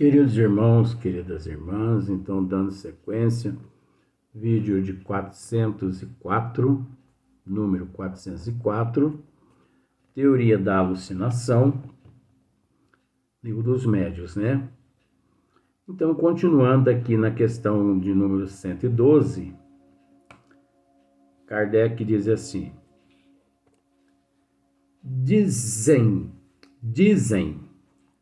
Queridos irmãos, queridas irmãs, então dando sequência, vídeo de 404, número 404, Teoria da Alucinação, livro dos médiuns, né? Então, continuando aqui na questão de número 112, Kardec diz assim: dizem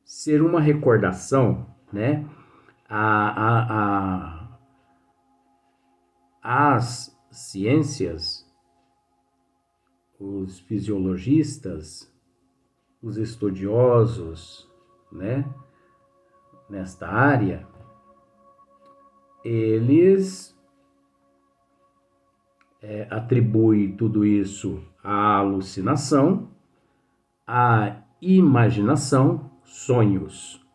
ser uma recordação, né? As ciências, os fisiologistas, os estudiosos, né? Nesta área, eles atribuem tudo isso à alucinação, à imaginação, sonhos.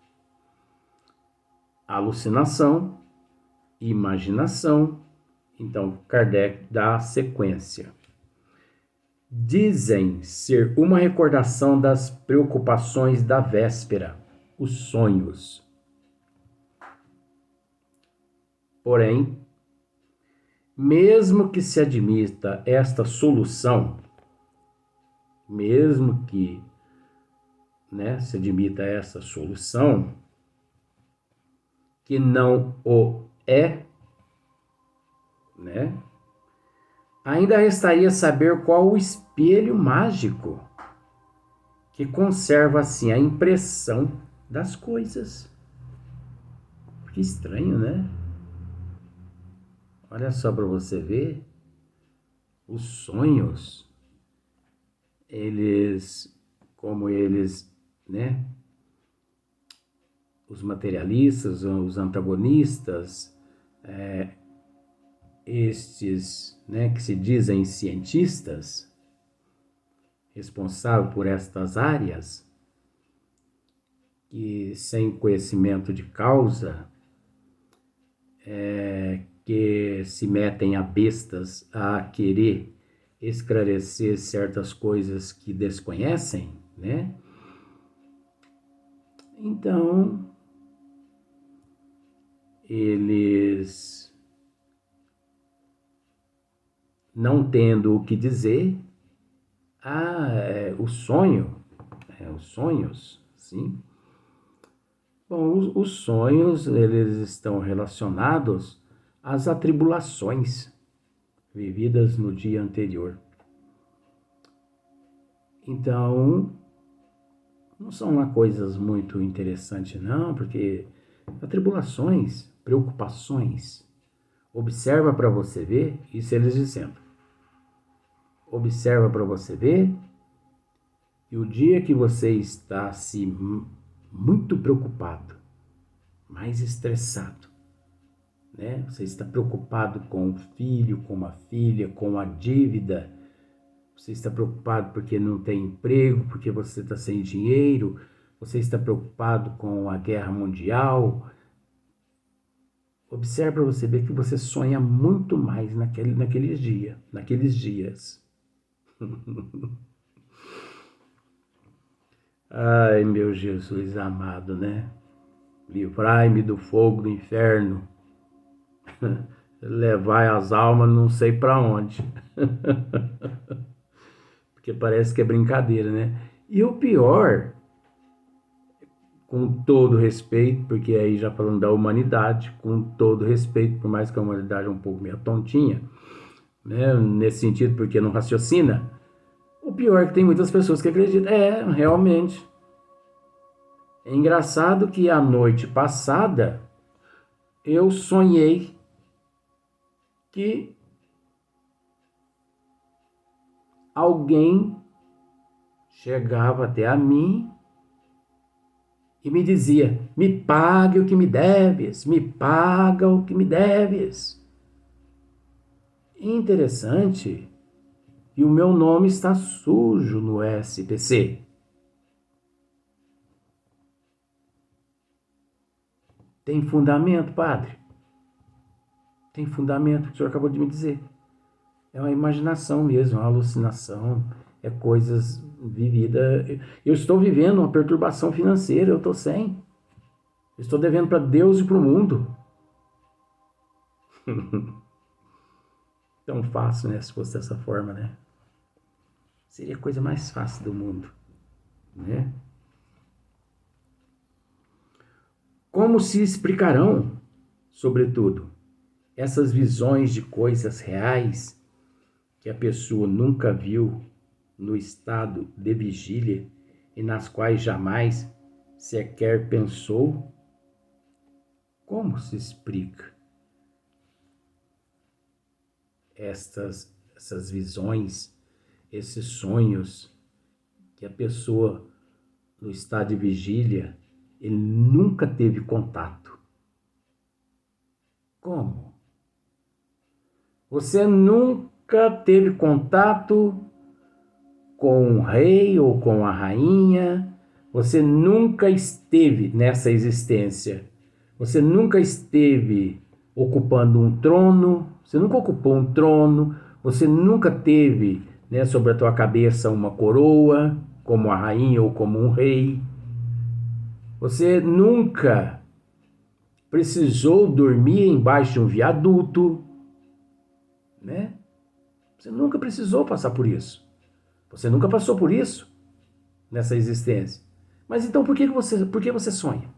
Alucinação, imaginação. Então, Kardec dá a sequência. Dizem ser uma recordação das preocupações da véspera, os sonhos. Porém, mesmo que se admita esta solução, mesmo que se admita essa solução, que não o é, ainda restaria saber qual o espelho mágico que conserva assim a impressão das coisas. Que estranho, né? Olha só para você ver, os sonhos, como eles, os materialistas, os antagonistas, estes, que se dizem cientistas, responsáveis por estas áreas, que sem conhecimento de causa, que se metem a bestas a querer esclarecer certas coisas que desconhecem, Então, eles, não tendo o que dizer, o sonho, os sonhos, sim. Bom, os sonhos, eles estão relacionados às atribulações vividas no dia anterior. Então, não são lá coisas muito interessantes, não, porque atribulações, preocupações, observa para você ver, isso eles dizendo. Observa para você ver, e o dia que você está muito preocupado, mais estressado, Você está preocupado com o filho, com a filha, com a dívida. Você está preocupado porque não tem emprego, porque você está sem dinheiro. Você está preocupado com a guerra mundial. Observe para você ver que você sonha muito mais naqueles dias. Ai, meu Jesus amado, Livrai-me do fogo do inferno. Levai as almas não sei para onde. Porque parece que é brincadeira, E o pior, com todo respeito, porque aí já falando da humanidade, com todo respeito, por mais que a humanidade é um pouco meio tontinha, nesse sentido, porque não raciocina, o pior é que tem muitas pessoas que acreditam. Realmente. É engraçado que a noite passada eu sonhei que alguém chegava até a mim e me dizia: me pague o que me deves, me paga o que me deves. Interessante. E o meu nome está sujo no SPC. Tem fundamento, padre? Tem fundamento, que o senhor acabou de me dizer. É uma imaginação mesmo, uma alucinação, é coisas vividas. Eu estou vivendo uma perturbação financeira, eu estou sem. Estou devendo para Deus e para o mundo. Tão fácil, né? Se fosse dessa forma, né? Seria a coisa mais fácil do mundo, né? Como se explicarão, sobretudo, essas visões de coisas reais que a pessoa nunca viu no estado de vigília e nas quais jamais sequer pensou? Como se explica essas visões, esses sonhos que a pessoa no estado de vigília ele nunca teve contato? Como? Você nunca teve contato com o rei ou com a rainha, você nunca esteve nessa existência, você nunca esteve ocupando um trono, você nunca ocupou um trono, você nunca teve, né, sobre a tua cabeça uma coroa, como a rainha ou como um rei, você nunca precisou dormir embaixo de um viaduto, né? Você nunca precisou passar por isso. Você nunca passou por isso nessa existência. Mas então por que você sonha?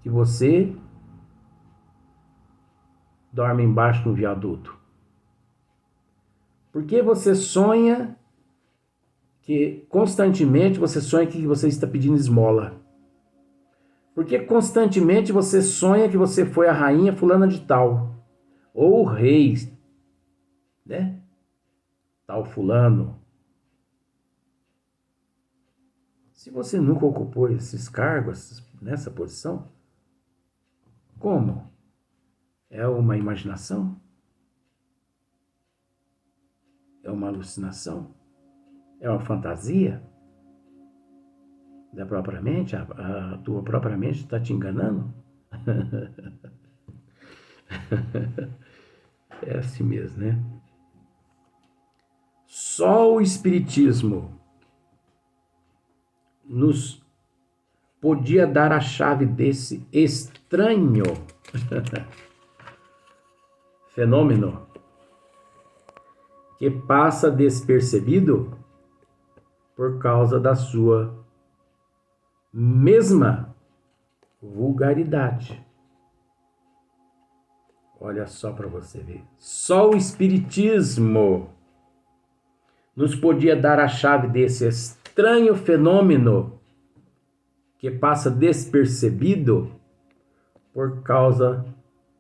Que você dorme embaixo de um viaduto? Por que você sonha que constantemente você sonha que você está pedindo esmola? Por que constantemente você sonha que você foi a rainha fulana de tal? Ou o rei, né? Tal fulano. Se você nunca ocupou esses cargos, nessa posição, como? É uma imaginação? É uma alucinação? É uma fantasia? Da própria mente? A tua própria mente está te enganando? É assim mesmo, né? Só o Espiritismo nos podia dar a chave desse estranho fenômeno que passa despercebido por causa da sua mesma vulgaridade. Olha só para você ver. Só o Espiritismo nos podia dar a chave desse estranho fenômeno que passa despercebido por causa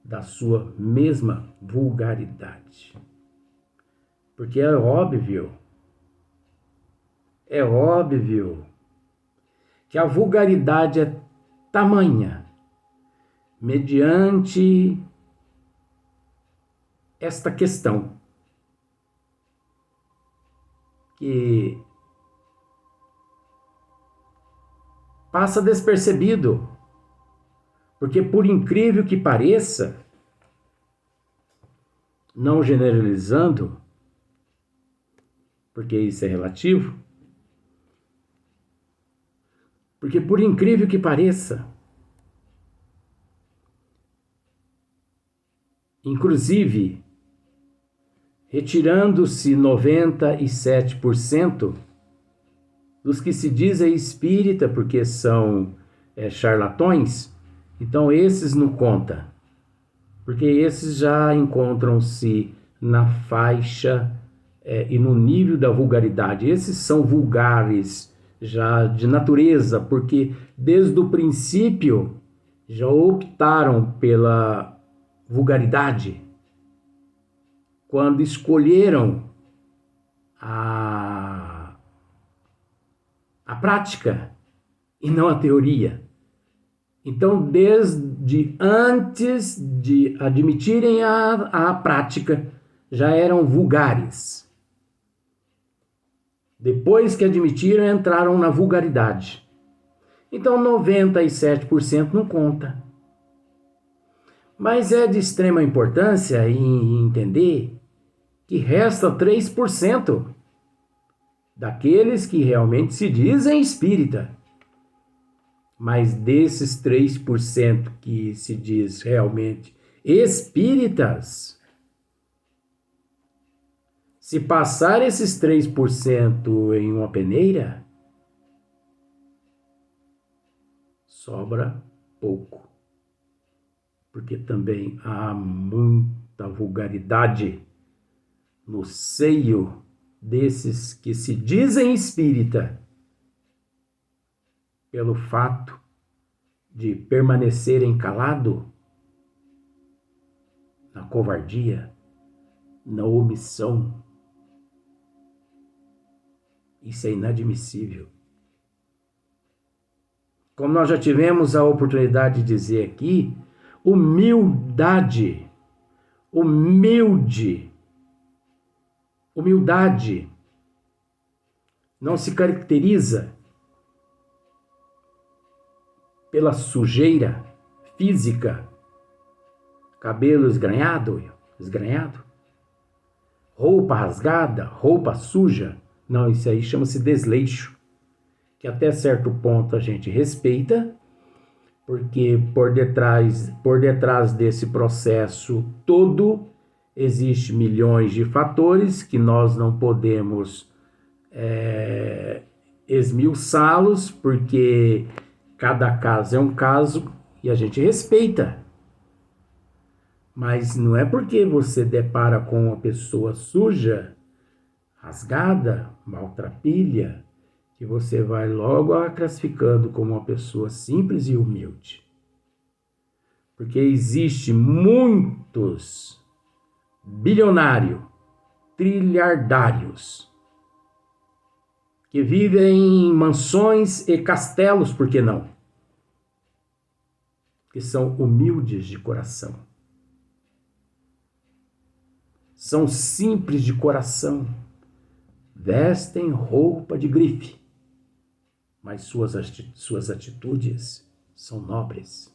da sua mesma vulgaridade. Porque é óbvio que a vulgaridade é tamanha mediante esta questão que passa despercebido, porque por incrível que pareça, não generalizando, porque isso é relativo, porque por incrível que pareça, inclusive, retirando-se 97% dos que se dizem espírita, porque são charlatões, então esses não contam, porque esses já encontram-se na faixa e no nível da vulgaridade. Esses são vulgares já de natureza, porque desde o princípio já optaram pela vulgaridade quando escolheram a prática e não a teoria. Então, desde antes de admitirem a prática, já eram vulgares. Depois que admitiram, entraram na vulgaridade. Então, 97% não conta. Mas é de extrema importância em entender que resta 3% daqueles que realmente se dizem espírita. Mas desses 3% que se diz realmente espíritas, se passar esses 3% em uma peneira, sobra pouco. Porque também há muita vulgaridade no seio desses que se dizem espírita, pelo fato de permanecerem calados na covardia, na omissão. Isso é inadmissível. Como nós já tivemos a oportunidade de dizer aqui, humildade não se caracteriza pela sujeira física, cabelo esgranhado, roupa rasgada, roupa suja. Não, isso aí chama-se desleixo, que até certo ponto a gente respeita, porque por detrás desse processo todo existe milhões de fatores que nós não podemos esmiuçá-los, porque cada caso é um caso e a gente respeita. Mas não é porque você depara com uma pessoa suja, rasgada, maltrapilha, que você vai logo a classificando como uma pessoa simples e humilde. Porque existe muitos bilionários, trilhardários, que vivem em mansões e castelos, por que não? Que são humildes de coração. São simples de coração. Vestem roupa de grife, mas suas atitudes são nobres.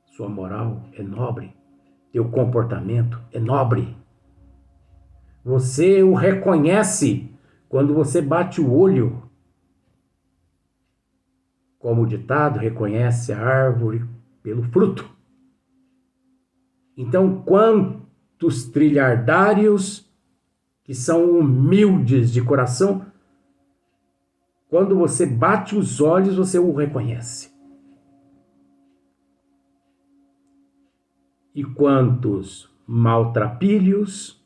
Sua moral é nobre. Teu comportamento é nobre. Você o reconhece quando você bate o olho. Como o ditado, reconhece a árvore pelo fruto. Então, quantos trilhardários que são humildes de coração, quando você bate os olhos, você o reconhece. E quantos maltrapilhos,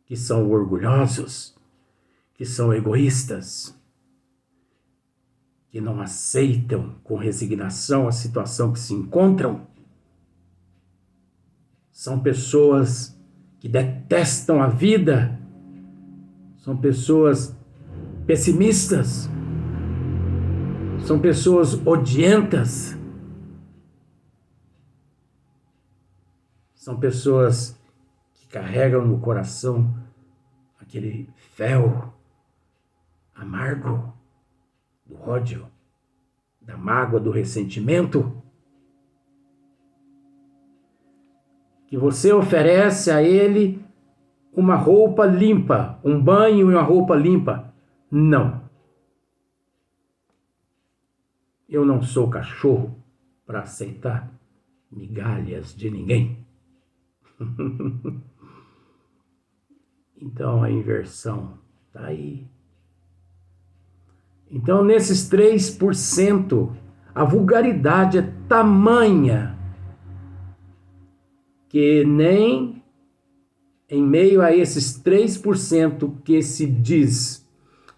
que são orgulhosos, que são egoístas, que não aceitam com resignação a situação que se encontram, são pessoas que detestam a vida, são pessoas pessimistas, são pessoas odientas, são pessoas que carregam no coração aquele fel amargo do ódio, da mágoa, do ressentimento, que você oferece a ele uma roupa limpa, um banho e uma roupa limpa. Não. Eu não sou cachorro para aceitar migalhas de ninguém. Então a inversão está aí. Então nesses 3%, a vulgaridade é tamanha que nem em meio a esses 3% que se diz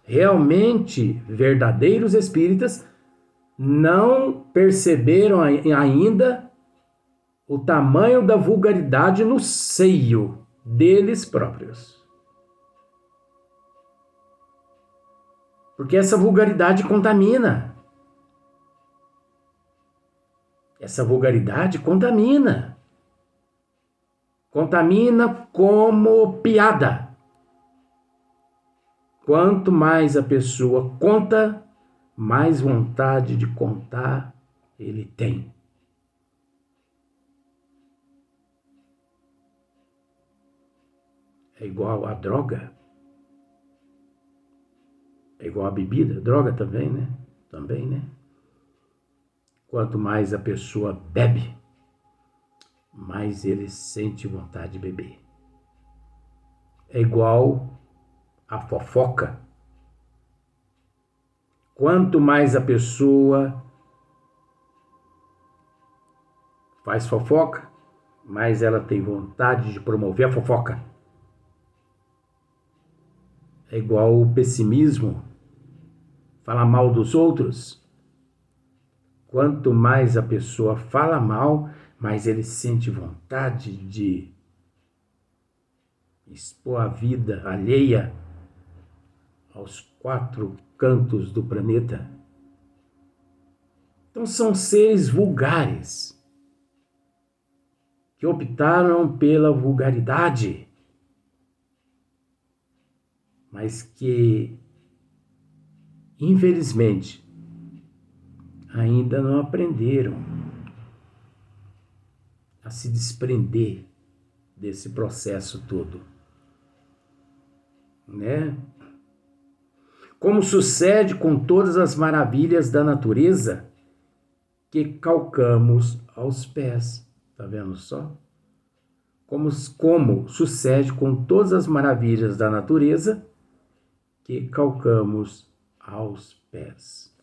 realmente verdadeiros espíritas, não perceberam ainda o tamanho da vulgaridade no seio deles próprios. Porque essa vulgaridade contamina. Essa vulgaridade contamina. Contamina como piada. Quanto mais a pessoa conta, mais vontade de contar ele tem. É igual a droga. É igual a bebida, droga também, né? também, né? Quanto mais a pessoa bebe, mais ele sente vontade de beber. É igual a fofoca. Quanto mais a pessoa faz fofoca, mais ela tem vontade de promover a fofoca. É igual o pessimismo, falar mal dos outros. Quanto mais a pessoa fala mal, mais ele sente vontade de expor a vida alheia aos 4 cantos do planeta. Então são seres vulgares que optaram pela vulgaridade, mas que, infelizmente, ainda não aprenderam a se desprender desse processo todo, né? Como sucede com todas as maravilhas da natureza que calcamos aos pés. Tá vendo só? Como sucede com todas as maravilhas da natureza que calcamos aos pés.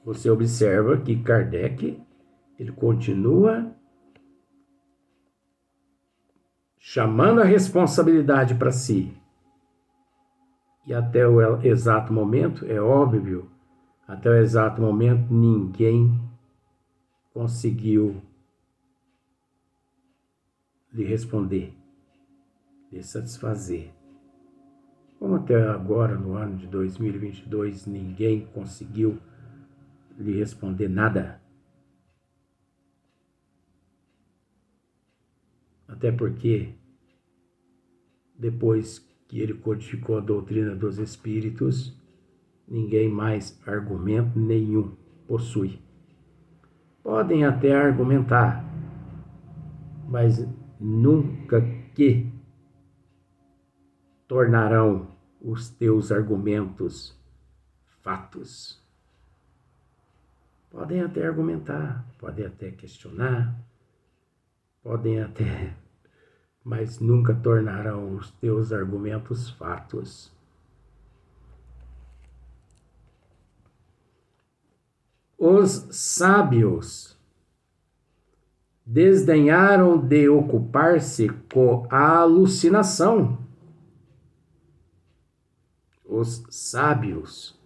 Você observa que Kardec, ele continua chamando a responsabilidade para si. E até o exato momento, é óbvio, até o exato momento ninguém conseguiu lhe responder, lhe satisfazer. Como até agora, no ano de 2022, ninguém conseguiu lhe responder nada. Até porque, depois que ele codificou a doutrina dos espíritos, ninguém mais argumento nenhum possui. Podem até argumentar, mas nunca que tornarão os teus argumentos fatos. Podem até argumentar, podem até questionar, podem até, mas nunca tornarão os teus argumentos fatos. Os sábios desdenharam de ocupar-se com a alucinação. Os sábios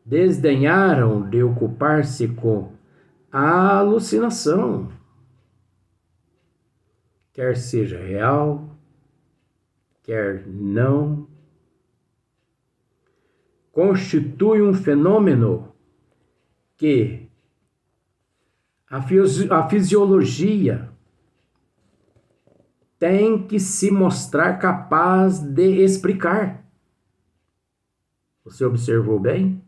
desdenharam de ocupar-se com a alucinação, quer seja real, quer não, constitui um fenômeno que a fisiologia tem que se mostrar capaz de explicar. Você observou bem?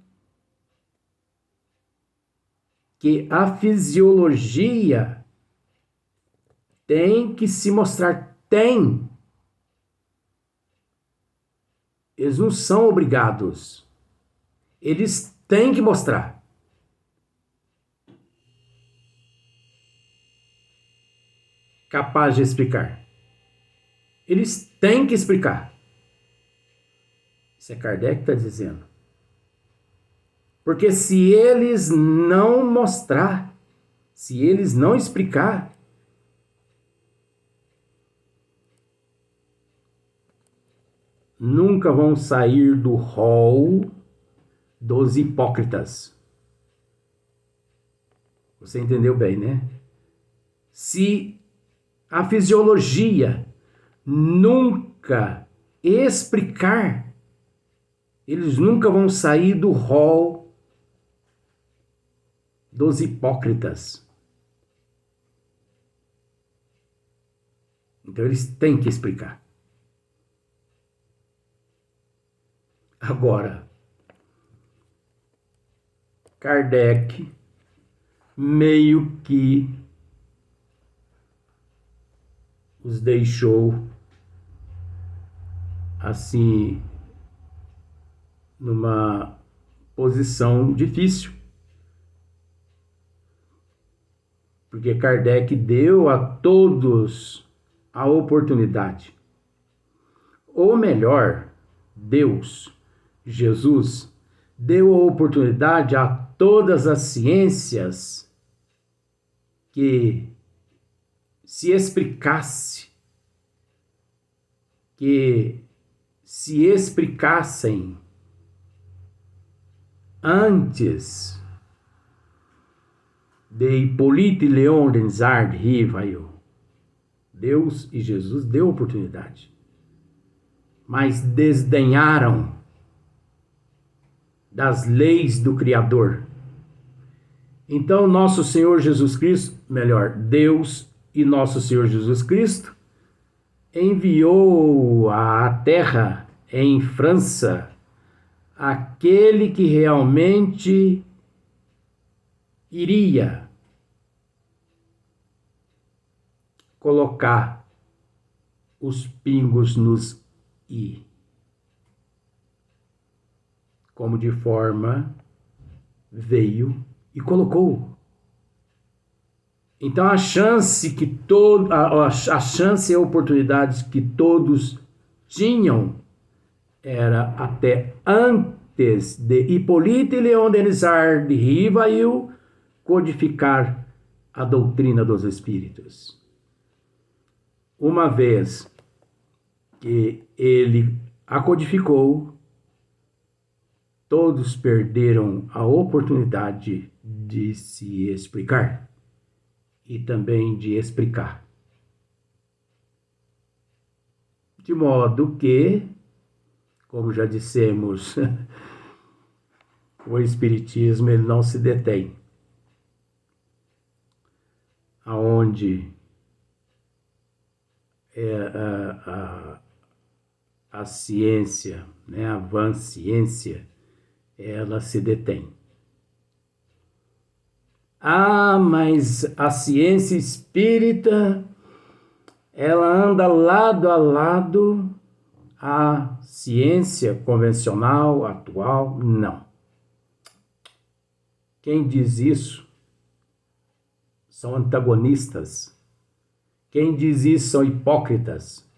Que a fisiologia tem que se mostrar, tem. Eles não são obrigados. Eles têm que mostrar. Capaz de explicar. Eles têm que explicar. Isso é Kardec que está dizendo. Porque se eles não mostrar, se eles não explicar, nunca vão sair do rol dos hipócritas. Você entendeu bem, né? Se a fisiologia nunca explicar, eles nunca vão sair do rol dos hipócritas. Então eles têm que explicar. Agora, Kardec meio que os deixou assim, numa posição difícil. Porque Kardec deu a todos a oportunidade. Ou melhor, Deus, Jesus, deu a oportunidade a todas as ciências que se explicassem antes de Hippolyte Léon Denisard Rivail. Deus e Jesus deu oportunidade, mas desdenharam das leis do Criador. Então, nosso Senhor Jesus Cristo, melhor, Deus e nosso Senhor Jesus Cristo, enviou à Terra, em França, aquele que realmente iria colocar os pingos nos i, como de forma veio e colocou. Então a chance e a oportunidade que todos tinham era até antes de Hippolyte Léon Denisard Rivail codificar a doutrina dos espíritos. Uma vez que ele a codificou, todos perderam a oportunidade de se explicar e também de explicar. De modo que, como já dissemos, o Espiritismo ele não se detém. Aonde a ciência, né, a vã ciência, ela se detém. Ah, mas a ciência espírita, ela anda lado a lado à ciência convencional, atual? Não. Quem diz isso são antagonistas. Quem diz isso são hipócritas.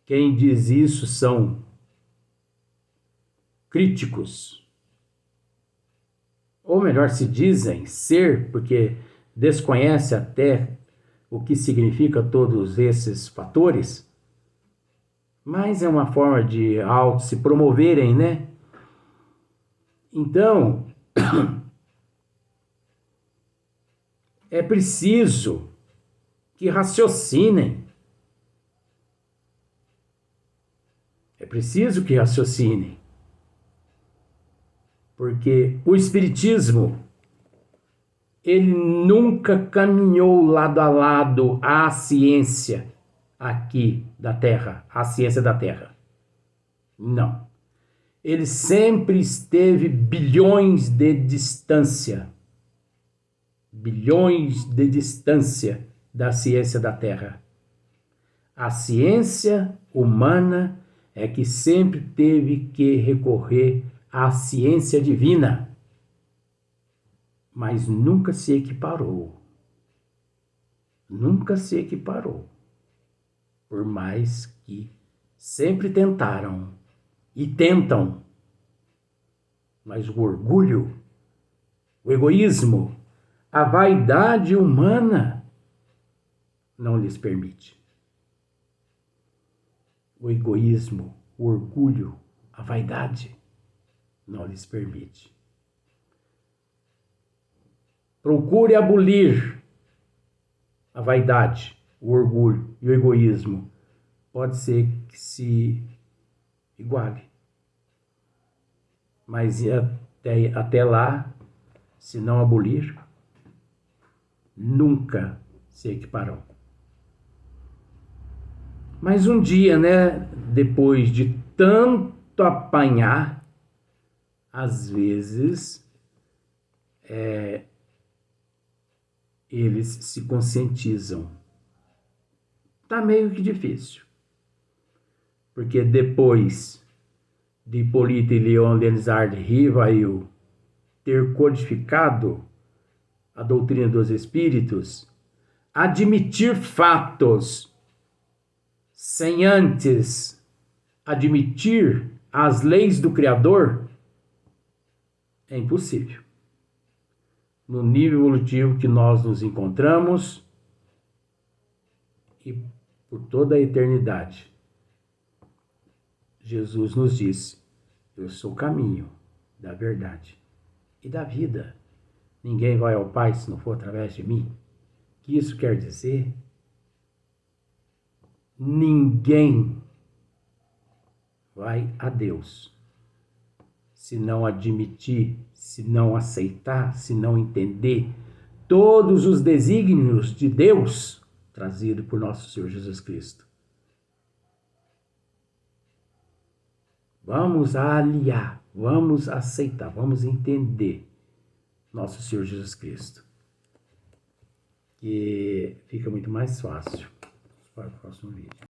Quem diz isso são críticos. Ou melhor, se dizem ser, porque desconhece até o que significa todos esses fatores, mas é uma forma de se promoverem, né? Então, é preciso que raciocinem. É preciso que raciocinem. Porque o Espiritismo, ele nunca caminhou lado a lado à ciência aqui da Terra, à ciência da Terra. Não. Ele sempre esteve bilhões de distância da ciência da Terra. A ciência humana é que sempre teve que recorrer à ciência divina, mas nunca se equiparou. Nunca se equiparou. Por mais que sempre tentaram e tentam, mas o orgulho, o egoísmo, a vaidade humana não lhes permite. O egoísmo, o orgulho, a vaidade não lhes permite. Procure abolir a vaidade, o orgulho e o egoísmo. Pode ser que se iguale. Mas até lá, se não abolir, nunca se equiparão. Mas um dia, né, depois de tanto apanhar, às vezes eles se conscientizam. Tá meio que difícil. porque depois de Hipólito e Leon Denis Rivail ter codificado a doutrina dos espíritos, admitir fatos sem antes admitir as leis do Criador é impossível. No nível evolutivo que nós nos encontramos e por toda a eternidade, Jesus nos disse: eu sou o caminho da verdade e da vida. Ninguém vai ao Pai se não for através de mim. O que isso quer dizer? Ninguém vai a Deus se não admitir, se não aceitar, se não entender todos os desígnios de Deus trazidos por nosso Senhor Jesus Cristo. Vamos aliar, vamos aceitar, vamos entender nosso Senhor Jesus Cristo, que fica muito mais fácil para o próximo vídeo.